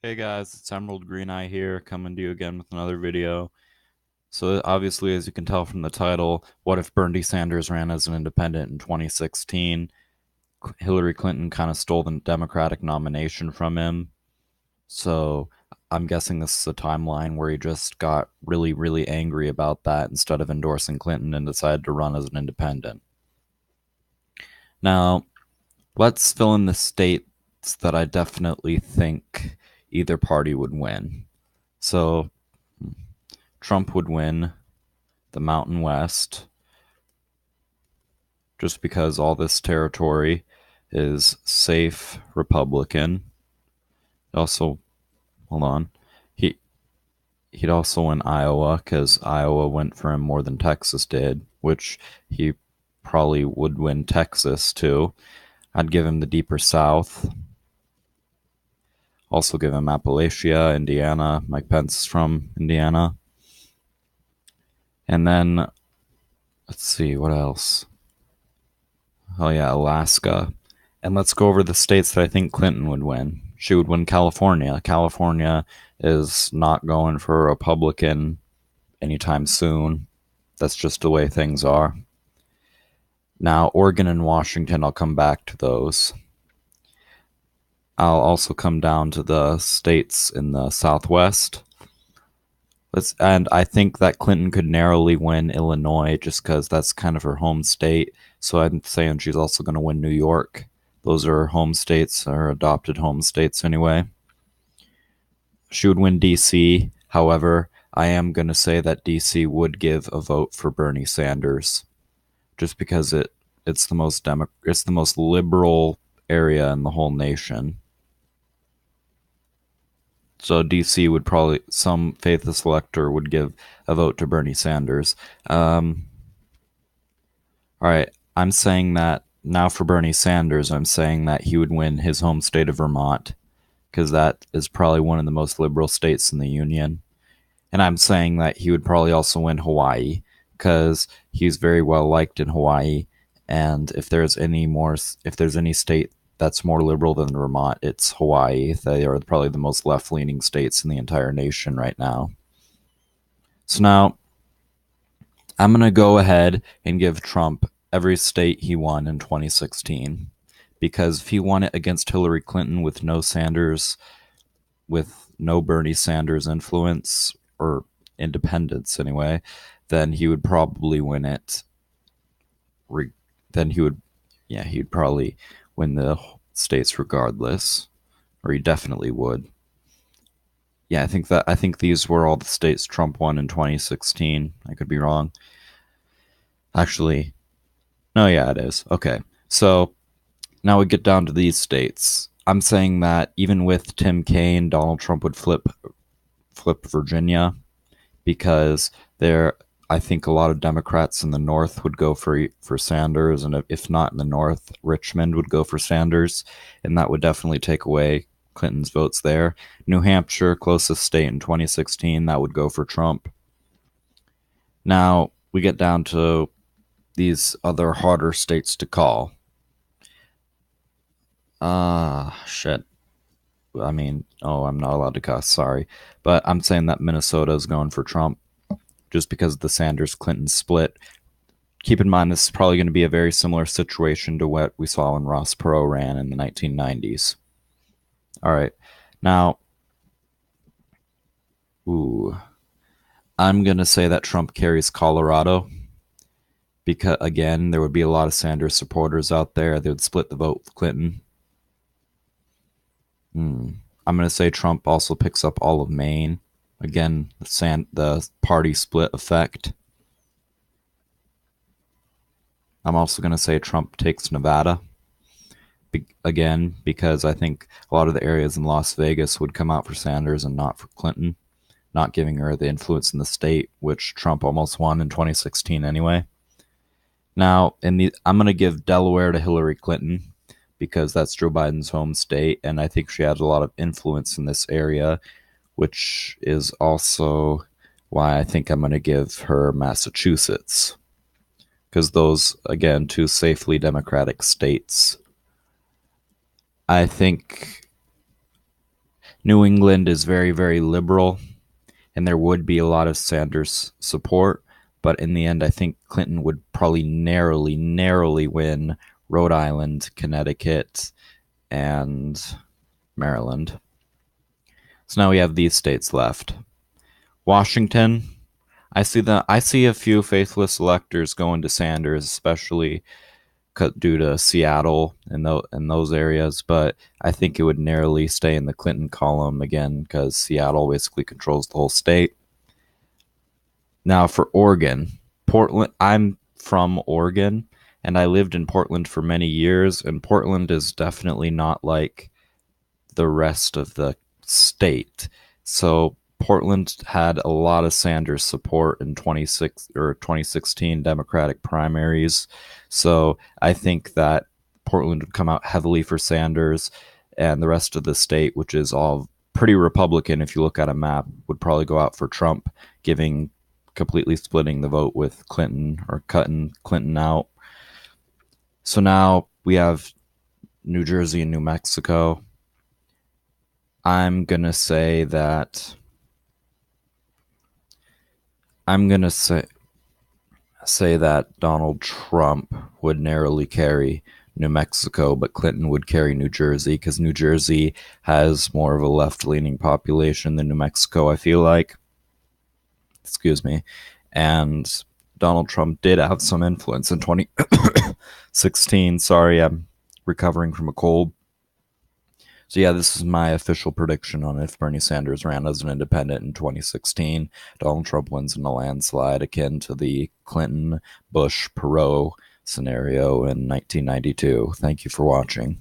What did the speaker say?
Hey guys, it's Emerald Green Eye here, coming to you again with another video. So obviously, as you can tell from the title, what if Bernie Sanders ran as an independent in 2016? Hillary Clinton kind of stole the Democratic nomination from him. So I'm guessing this is a timeline where he just got really, really angry about that instead of endorsing Clinton and decided to run as an independent. Now, let's fill in the states that I definitely think either party would win. So Trump would win the Mountain West just because all this territory is safe Republican. Also, hold on. He he'd also win Iowa because Iowa went for him more than Texas did, which he probably would win Texas too. I'd give him the deeper South. Also give him Appalachia, Indiana. Mike Pence is from Indiana. And then let's see what else. Oh yeah, Alaska. And let's go over the states that I think Clinton would win. She would win California. California is not going for a Republican anytime soon. That's just the way things are. Now, Oregon and Washington, I'll come back to those. I'll also come down to the states in the Southwest. And I think that Clinton could narrowly win Illinois just because that's kind of her home state. So I'm saying she's also going to win New York. Those are home states, or adopted home states anyway. She would win DC. However, I am going to say that DC would give a vote for Bernie Sanders just because it's the most liberal area in the whole nation. So DC would probably, some faithless elector would give a vote to Bernie Sanders. All right, I'm saying that now for Bernie Sanders, I'm saying that he would win his home state of Vermont because that is probably one of the most liberal states in the union. And I'm saying that he would probably also win Hawaii because he's very well liked in Hawaii. And if there's any state that's more liberal than Vermont, it's Hawaii. They are probably the most left-leaning states in the entire nation right now. So now I'm going to go ahead and give Trump every state he won in 2016 because if he won it against Hillary Clinton with no Bernie Sanders influence or independence anyway, then he would probably win it. Then he'd probably win the states regardless, or he definitely would. Yeah, I think these were all the states Trump won in 2016. I could be wrong. Actually, no, yeah, it is. Okay. So now we get down to these states. I'm saying that even with Tim Kaine, Donald Trump would flip Virginia because there I think a lot of Democrats in the North would go for Sanders, and if not in the North, Richmond would go for Sanders, and that would definitely take away Clinton's votes there. New Hampshire, closest state in 2016, that would go for Trump. Now we get down to these other harder states to call. Shit. I mean, I'm not allowed to cuss, sorry. But I'm saying that Minnesota is going for Trump just because of the Sanders Clinton split. Keep in mind, this is probably going to be a very similar situation to what we saw when Ross Perot ran in the 1990s. All right. Now, I'm going to say that Trump carries Colorado because, again, there would be a lot of Sanders supporters out there. They would split the vote with Clinton. I'm going to say Trump also picks up all of Maine. Again, the party split effect. I'm also going to say Trump takes Nevada. Again, because I think a lot of the areas in Las Vegas would come out for Sanders and not for Clinton, not giving her the influence in the state, which Trump almost won in 2016 anyway. Now, I'm going to give Delaware to Hillary Clinton because that's Joe Biden's home state, and I think she had a lot of influence in this area, which is also why I think I'm going to give her Massachusetts because those, again, two safely Democratic states. I think New England is very, very liberal, and there would be a lot of Sanders support. But in the end, I think Clinton would probably narrowly win Rhode Island, Connecticut, and Maryland. So now we have these states left. Washington, I see a few faithless electors going to Sanders, especially due to Seattle and those areas. But I think it would narrowly stay in the Clinton column again because Seattle basically controls the whole state. Now for Oregon, Portland. I'm from Oregon, and I lived in Portland for many years, and Portland is definitely not like the rest of the state. So Portland had a lot of Sanders support in 2016 Democratic primaries. So I think that Portland would come out heavily for Sanders, and the rest of the state, which is all pretty Republican if you look at a map, would probably go out for Trump, giving completely splitting the vote with Clinton or cutting Clinton out. So now we have New Jersey and New Mexico. I'm gonna say that I'm gonna say that Donald Trump would narrowly carry New Mexico, but Clinton would carry New Jersey because New Jersey has more of a left-leaning population than New Mexico, I feel like. Excuse me. And Donald Trump did have some influence in 2016. Sorry, I'm recovering from a cold. So yeah, this is my official prediction on if Bernie Sanders ran as an independent in 2016. Donald Trump wins in a landslide akin to the Clinton, Bush, Perot scenario in 1992. Thank you for watching.